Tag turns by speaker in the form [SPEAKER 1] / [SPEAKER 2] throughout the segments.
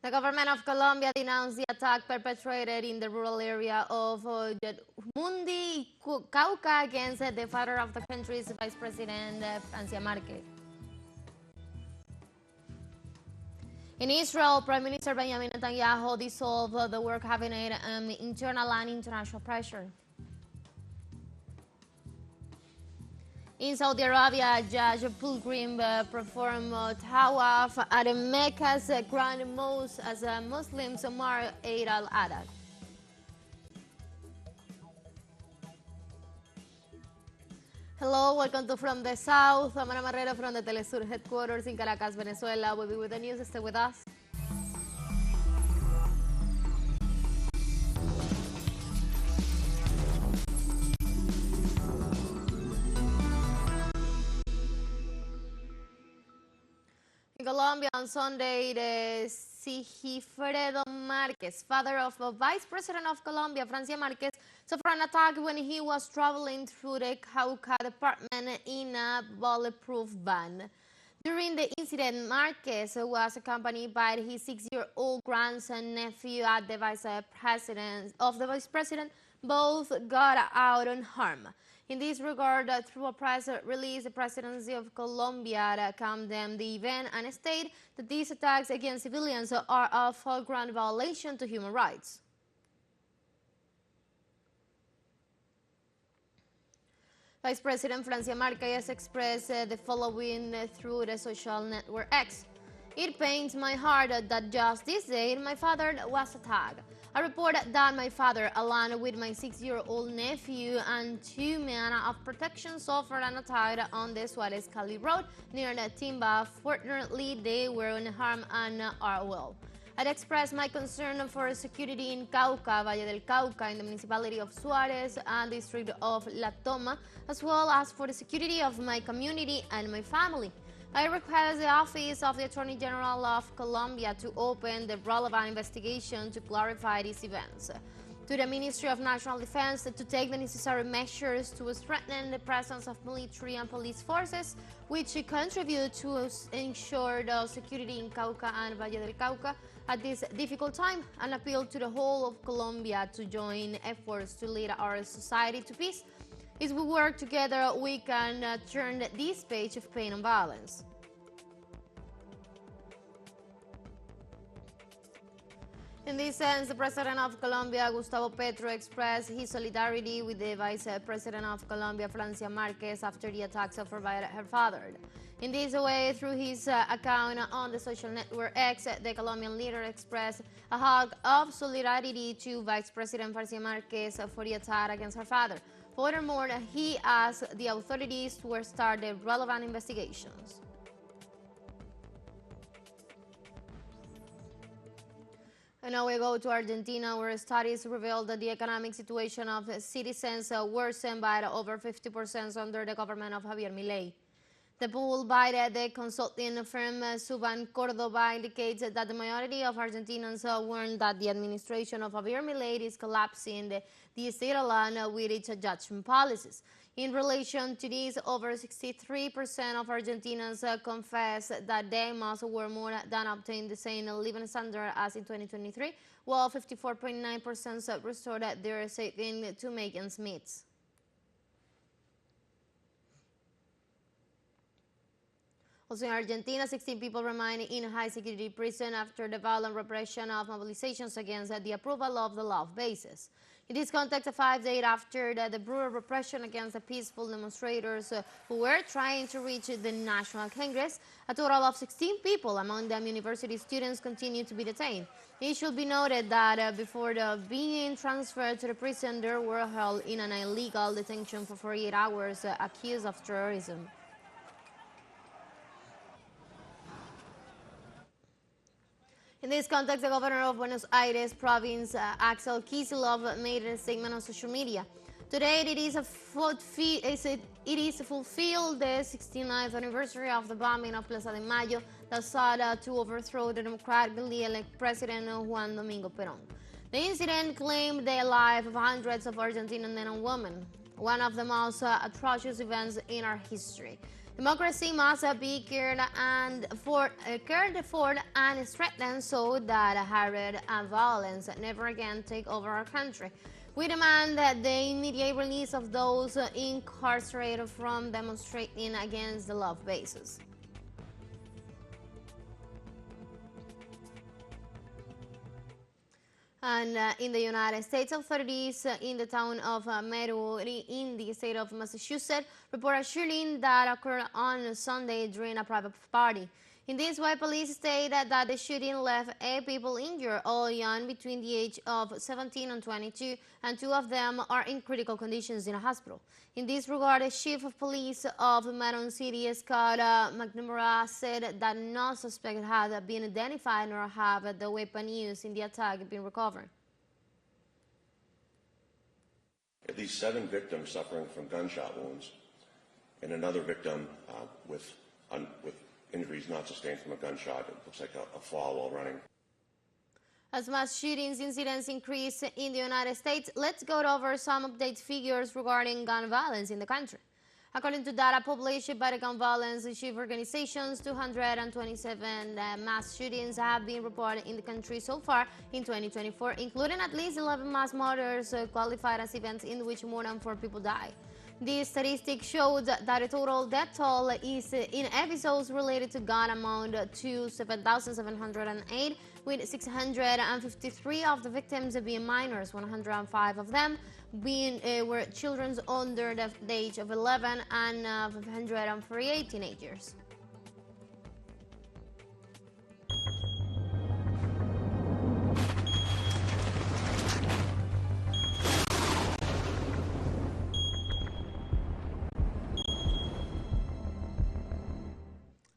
[SPEAKER 1] The government of Colombia denounced the attack perpetrated in the rural area of Mundi, Cauca, against the father of the country's vice president, Francia Marquez. In Israel, Prime Minister Benjamin Netanyahu dissolved the work cabinet amid internal and international pressure. In Saudi Arabia, a Judge pilgrim performed tawaf at Mecca's Grand Mosque as Muslims mark Eid Al-Adha. Hello, welcome to From the South. I'm Ana Marrero from the teleSUR headquarters in Caracas, Venezuela. We'll be with the news. Stay with us. In Colombia on Sunday, the Sigifredo Marquez, father of the Vice President of Colombia, Francia Marquez, suffered an attack when he was traveling through the Cauca department in a bulletproof van. During the incident, Marquez was accompanied by his 6-year-old grandson nephew at the Vice President. Both got out unharmed. In this regard, through a press release, the Presidency of Colombia condemned the event and stated that these attacks against civilians are a flagrant violation to human rights. Vice President Francia Marquez expressed the following through the social network X. It pains my heart that just this day my father was attacked. I report that my father, along with my 6-year-old nephew and 2 men of protection, suffered an attack on the Suarez Cali Road near the Timba. Fortunately, they were unharmed and are well. I express my concern for security in Cauca, Valle del Cauca, in the municipality of Suarez and district of La Toma, as well as for the security of my community and my family. I request the Office of the Attorney General of Colombia to open the relevant investigation to clarify these events. To the Ministry of National Defense to take the necessary measures to strengthen the presence of military and police forces, which contribute to ensure the security in Cauca and Valle del Cauca at this difficult time, and appeal to the whole of Colombia to join efforts to lead our society to peace. If we work together, we can turn this page of pain and violence. In this sense, the President of Colombia, Gustavo Petro, expressed his solidarity with the Vice President of Colombia, Francia Marquez, after the attacks suffered by her father. In this way, through his account on the social network X, the Colombian leader expressed a hug of solidarity to Vice President Francia Marquez for the attack against her father. Furthermore, he asked the authorities to start the relevant investigations. And now we go to Argentina, where studies revealed that the economic situation of citizens worsened by over 50% under the government of Javier Milei. The poll by the consulting firm Suban Córdoba indicates that the majority of Argentinians warn that the administration of Javier Milei is collapsing the state along with its judgment policies. In relation to this, over 63% of Argentinians confess that they must work more than obtain the same living standard as in 2023, while 54.9% restored their saving to make ends meet. Also in Argentina, 16 people remain in high-security prison after the violent repression of mobilizations against the approval of the law of bases. In this context, 5 days after the brutal repression against the peaceful demonstrators who were trying to reach the National Congress, a total of 16 people, among them university students, continue to be detained. It should be noted that before being transferred to the prison, they were held in an illegal detention for 48 hours, accused of terrorism. In this context, the governor of Buenos Aires province, Axel Kicillof, made a statement on social media. Today, it is fulfilled the 69th anniversary of the bombing of Plaza de Mayo that sought to overthrow the democratically elected President Juan Domingo Perón. The incident claimed the life of hundreds of Argentine men and women, one of the most atrocious events in our history. Democracy must be cared for and strengthened so that hatred and violence never again take over our country. We demand that the immediate release of those incarcerated from demonstrating against the love bases. And in the United States, authorities in the town of Meru in the state of Massachusetts report a shooting that occurred on Sunday during a private party. In this way, police stated that the shooting left 8 people injured, all young between the age of 17 and 22, and 2 of them are in critical conditions in a hospital. In this regard, the chief of police of Marin City, Scott McNamara, said that no suspect had been identified nor have the weapon used in the attack been recovered.
[SPEAKER 2] At least 7 victims suffering from gunshot wounds, and another victim with injuries not sustained from a gunshot. It looks like a fall while running.
[SPEAKER 1] As mass shootings incidents increase in the United States, let's go over some updated figures regarding gun violence in the country. According to data published by the gun violence issue organizations, 227 mass shootings have been reported in the country so far in 2024, including at least 11 mass murders qualified as events in which more than 4 people died. These statistics showed that the total death toll is in episodes related to gun amount to 7,708, with 653 of the victims being minors, 105 of them were children under the age of 11, and 548 teenagers.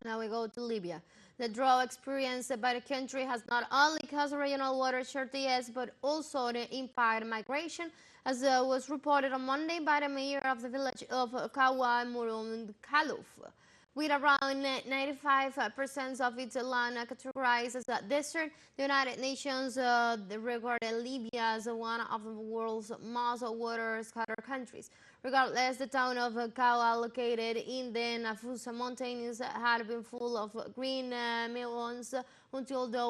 [SPEAKER 1] Now we go to Libya. The drought experienced by the country has not only caused regional water shortages, but also impaired migration, as was reported on Monday by the mayor of the village of Kawa Murun Khaluf. With around 95% of its land categorized as a desert, the United Nations regarded Libya as one of the world's most water-scattered countries. Regardless, the town of Kawa, located in the Nafusa Mountains, had been full of green meadows until the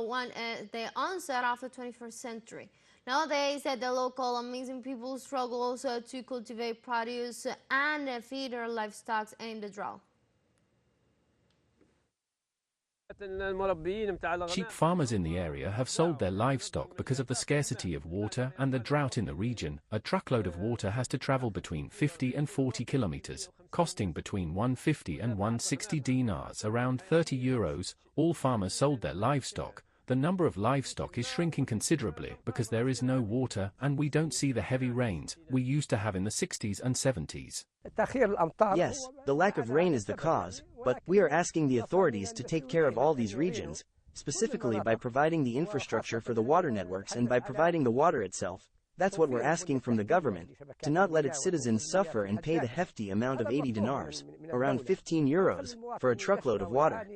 [SPEAKER 1] onset of the 21st century. Nowadays, the local amazing people struggles to cultivate produce and feed their livestock in the drought.
[SPEAKER 3] Sheep farmers in the area have sold their livestock because of the scarcity of water and the drought in the region. A truckload of water has to travel between 50 and 40 kilometers, costing between 150 and 160 dinars, around 30 euros. All farmers sold their livestock. The number of livestock is shrinking considerably because there is no water and we don't see the heavy rains we used to have in the 60s and 70s.
[SPEAKER 4] Yes, the lack of rain is the cause, but we are asking the authorities to take care of all these regions, specifically by providing the infrastructure for the water networks and by providing the water itself. That's what we're asking from the government, to not let its citizens suffer and pay the hefty amount of 80 dinars, around 15 euros, for a truckload of water.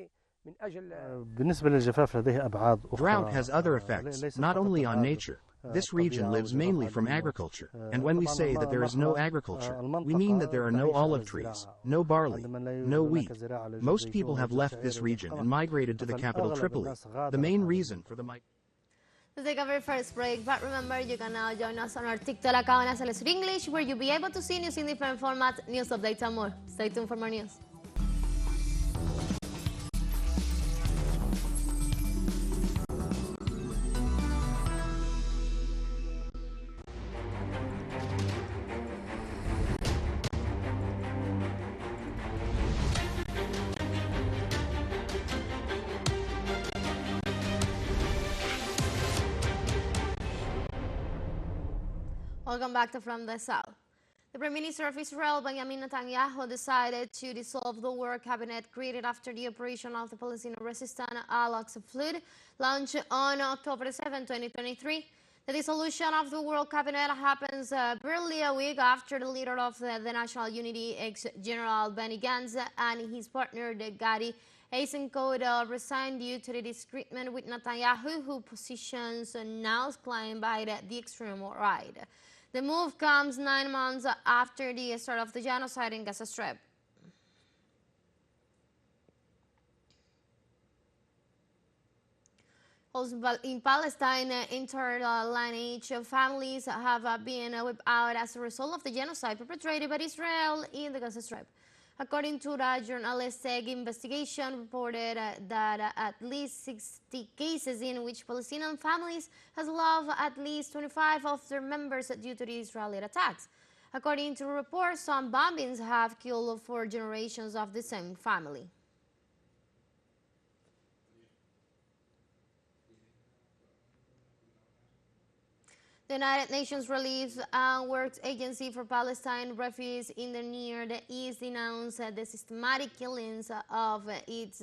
[SPEAKER 5] Drought has other effects, not only on nature. This region lives mainly from agriculture, and when we say that there is no agriculture, we mean that there are no olive trees, no barley, no wheat. Most people have left this region and migrated to the capital Tripoli. The main reason for the migration.
[SPEAKER 1] Let's take a very first break, but remember you can now join us on our TikTok account as teleSUR English, where you'll be able to see news in different formats, news updates and more. Stay tuned for more news. Welcome back to From the South. The Prime Minister of Israel, Benjamin Netanyahu, decided to dissolve the war cabinet created after the operation of the Palestinian resistance Al-Aqsa Flood launched on October 7, 2023. The dissolution of the World Cabinet happens barely a week after the leader of the National Unity, ex-General Benny Gantz, and his partner, the Gadi Eisenkot, resigned due to the disagreement with Netanyahu, whose positions are now claimed by the extreme right. The move comes 9 months after the start of the genocide in Gaza Strip. Also, in Palestine, interlineage families have been wiped out as a result of the genocide perpetrated by Israel in the Gaza Strip. According to the journalistic investigation, reported that at least 60 cases in which Palestinian families has lost at least 25 of their members due to the Israeli attacks. According to reports, some bombings have killed 4 generations of the same family. The United Nations Relief and Works Agency for Palestine Refugees in the Near East denounced the systematic killings of its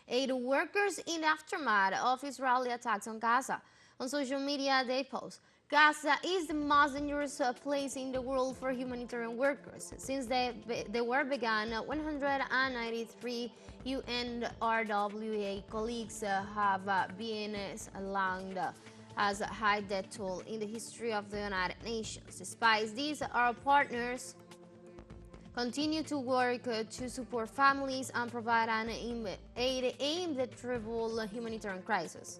[SPEAKER 1] aid workers in the aftermath of Israeli attacks on Gaza. On social media, they post, "Gaza is the most dangerous place in the world for humanitarian workers. Since the war began, 193 UNRWA colleagues have been slammed as a high death toll in the history of the United Nations. Despite this, our partners continue to work to support families and provide an aid aimed at trivial humanitarian crisis."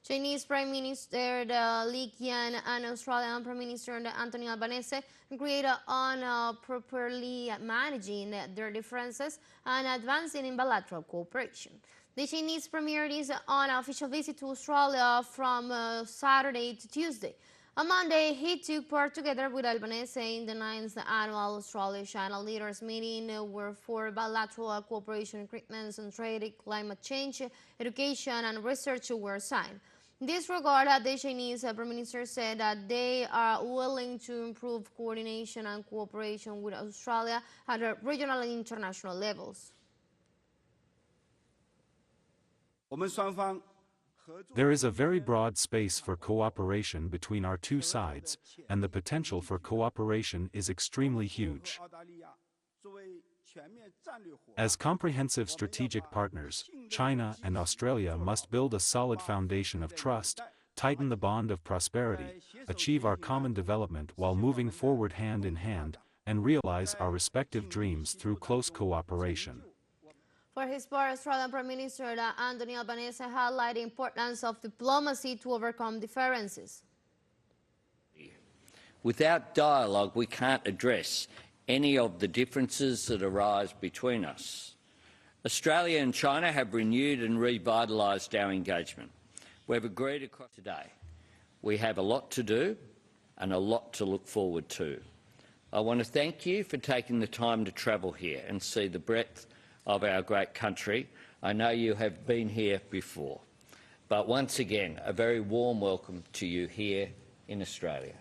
[SPEAKER 1] Chinese Prime Minister Li Qian and Australian Prime Minister Anthony Albanese agreed on properly managing their differences and advancing in bilateral cooperation. The Chinese Premier is on an official visit to Australia from Saturday to Tuesday. On Monday, he took part together with Albanese in the 9th annual Australia-China Leaders Meeting, where 4 bilateral cooperation agreements on trade, climate change, education, and research were signed. In this regard, the Chinese Prime Minister said that they are willing to improve coordination and cooperation with Australia at regional and international levels.
[SPEAKER 6] There is a very broad space for cooperation between our two sides, and the potential for cooperation is extremely huge. As comprehensive strategic partners, China and Australia must build a solid foundation of trust, tighten the bond of prosperity, achieve our common development while moving forward hand in hand, and realize our respective dreams through close cooperation.
[SPEAKER 1] For his part, Australian Prime Minister Anthony Albanese highlighted the importance of diplomacy to overcome differences.
[SPEAKER 7] Without dialogue, we can't address any of the differences that arise between us. Australia and China have renewed and revitalised our engagement. We've agreed across today. We have a lot to do and a lot to look forward to. I want to thank you for taking the time to travel here and see the breadth of our great country. I know you have been here before, but once again, a very warm welcome to you here in Australia.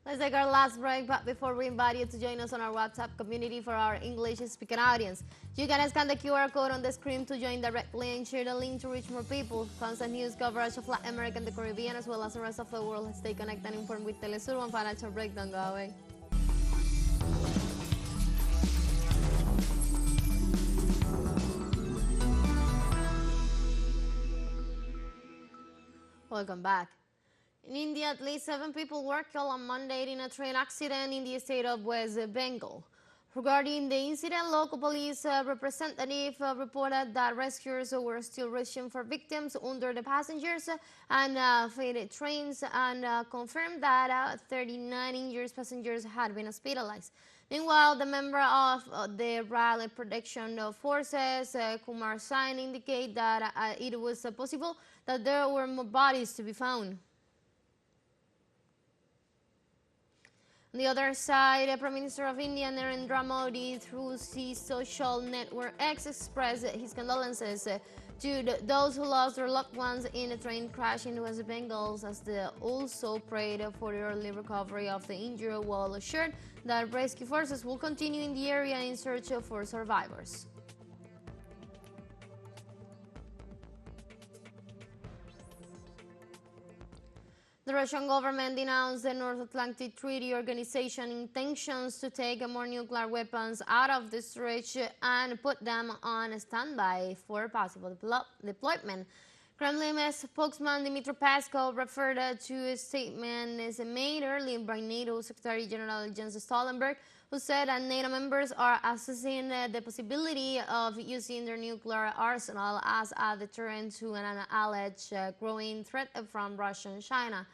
[SPEAKER 1] Let's take our last break, but before we invite you to join us on our WhatsApp community for our English-speaking audience. You can scan the QR code on the screen to join directly and share the link to reach more people. Constant news coverage of Latin America and the Caribbean, as well as the rest of the world. Stay connected and informed with teleSUR. One financial breakdown. Go away. Welcome back. In India, at least 7 people were killed on Monday in a train accident in the state of West Bengal. Regarding the incident, local police representative reported that rescuers were still reaching for victims under the passengers and freight trains, and confirmed that 39 injured passengers had been hospitalized. Meanwhile, the member of the Rail Protection Forces, Kumar Sain, indicated that it was possible that there were more bodies to be found. On the other side, Prime Minister of India, Narendra Modi, through his social network X, expressed his condolences to those who lost their loved ones in a train crash in West Bengal, as they also prayed for the early recovery of the injured, while assured that rescue forces will continue in the area in search for survivors. The Russian government denounced the North Atlantic Treaty Organization intentions to take more nuclear weapons out of the storage and put them on standby for possible deployment. Kremlin spokesman Dmitry Peskov referred to a statement made earlier by NATO Secretary General Jens Stoltenberg who said that NATO members are assessing the possibility of using their nuclear arsenal as a deterrent to an alleged growing threat from Russia and China.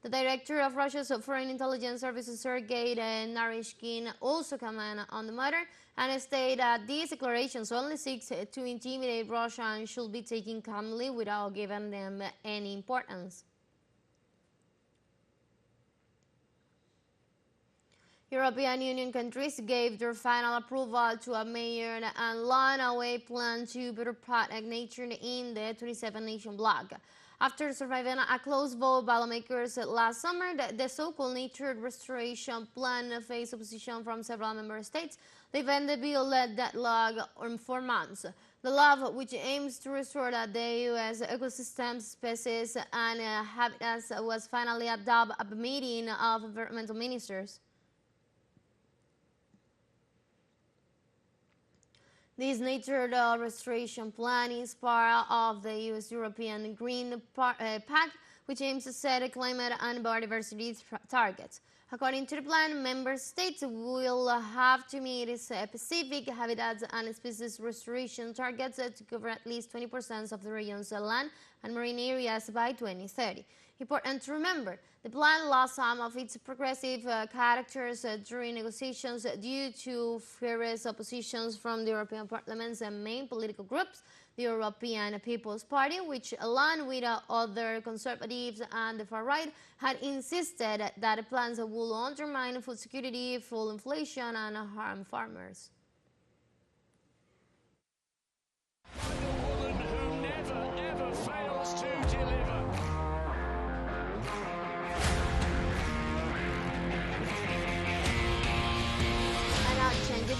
[SPEAKER 1] The director of Russia's Foreign Intelligence Service, Sergei Narishkin, also commented on the matter and stated that these declarations only seek to intimidate Russia and should be taken calmly without giving them any importance. European Union countries gave their final approval to a measured and long-awaited plan to better protect nature in the 27-nation bloc. After surviving a close vote by lawmakers last summer, the so-called Nature Restoration Plan faced opposition from several member states, leaving the bill deadlocked on 4 months. The law, which aims to restore the U.S. ecosystem, species, and habitats, was finally adopted at a meeting of environmental ministers. This nature restoration plan is part of the U.S.-European Green Pact, which aims to set climate and biodiversity targets. According to the plan, member states will have to meet specific habitats and species restoration targets to cover at least 20% of the region's land and marine areas by 2030. Important to remember, the plan lost some of its progressive characters during negotiations due to fierce oppositions from the European Parliament's main political groups, the European People's Party, which, along with other conservatives and the far right, had insisted that the plans will undermine food security, fuel inflation, and harm farmers.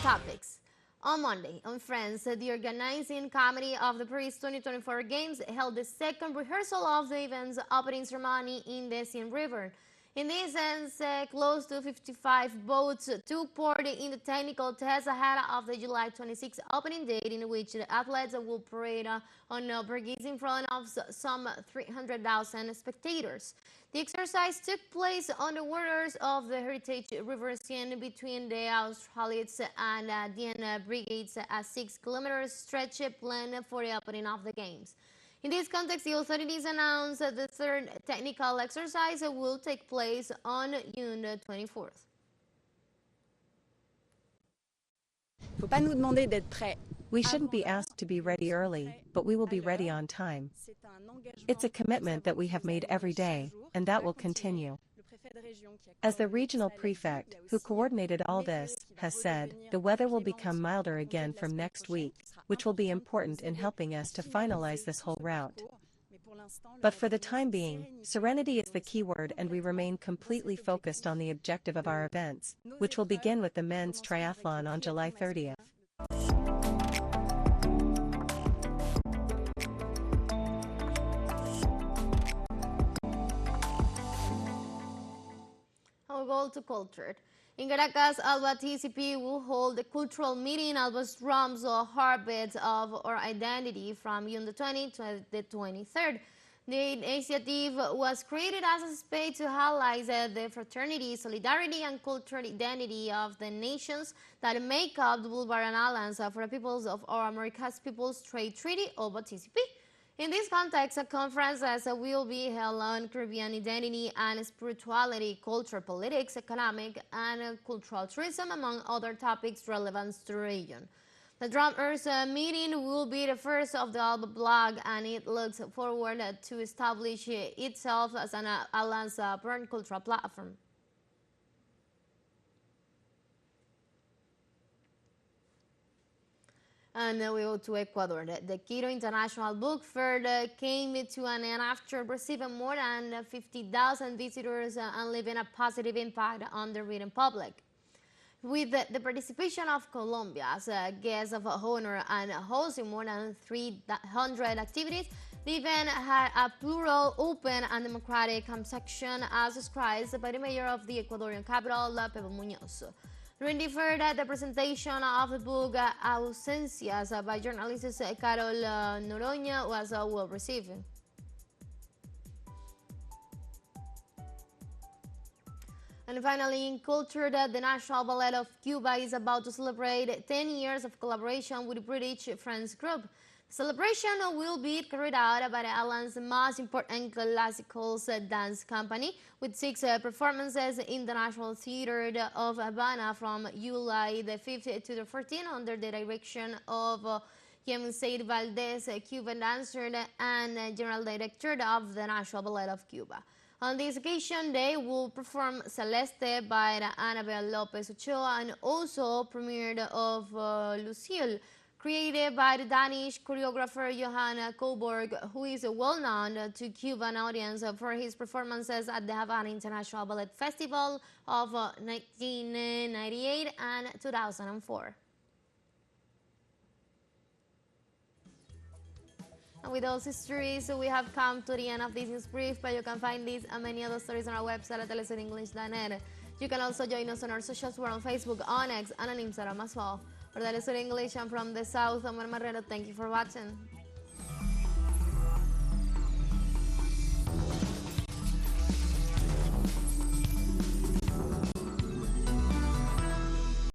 [SPEAKER 1] Topics. On Monday, in France, the organizing committee of the Paris 2024 Games held the second rehearsal of the event's opening ceremony in the Seine River. In this sense, close to 55 boats took part in the technical test ahead of the July 26 opening date, in which the athletes will parade on Borghese in front of some 300,000 spectators. The exercise took place on the waters of the heritage River Seine between the Austerlitz and Dienne brigades, a 6-kilometer stretch planned for the opening of the Games. In this context, the authorities announced that the third technical exercise will take place on June 24th.
[SPEAKER 8] We shouldn't be asked to be ready early, but we will be ready on time. It's a commitment that we have made every day, and that will continue. As the regional prefect, who coordinated all this, has said, the weather will become milder again from next week, which will be important in helping us to finalize this whole route. But for the time being, serenity is the key word, and we remain completely focused on the objective of our events, which will begin with the men's triathlon on July 30th.
[SPEAKER 1] Goal to culture. In Caracas, Alba TCP will hold a cultural meeting, Alba's Drums or Heartbeats of Our Identity, from June the 20th to the 23rd. The initiative was created as a space to highlight the fraternity, solidarity, and cultural identity of the nations that make up the Bolivarian Alliance for the Peoples of our America's Peoples Trade Treaty, Alba TCP. In this context, a conference will be held on Caribbean identity and spirituality, culture, politics, economic, and cultural tourism, among other topics relevant to the region. The Drummers meeting will be the first of the Alba bloc, and it looks forward to establish itself as an alliance-born cultural platform. And we go to Ecuador. The Quito International Book Fair came to an end after receiving more than 50,000 visitors and leaving a positive impact on the reading public. With the participation of Colombia as a guest of honor and hosting more than 300 activities, the event had a plural, open, and democratic section as described by the mayor of the Ecuadorian capital, Pepe Muñoz. During the fair, the presentation of the book Ausencias by journalist Carol Noroña was well received. And finally, in culture, the National Ballet of Cuba is about to celebrate 10 years of collaboration with British Friends Group. The celebration will be carried out by the island's most important classical dance company, with 6 performances in the National Theatre of Havana from July the 5th to the 14th under the direction of Said Valdez, Cuban dancer and general director of the National Ballet of Cuba. On this occasion, they will perform Celeste by Annabel Lopez Ochoa and also premiered of Lucille, created by the Danish choreographer Johan Coburg, who is well known to Cuban audience for his performances at the Havana International Ballet Festival of 1998 and 2004. And with those stories, we have come to the end of this news brief, but you can find these and many other stories on our website at telesurenglish.net. You can also join us on our socials. We're on Facebook, on X, and on Instagram as well. For telesur English, I'm from the South, I'm Marrero. Thank you for watching.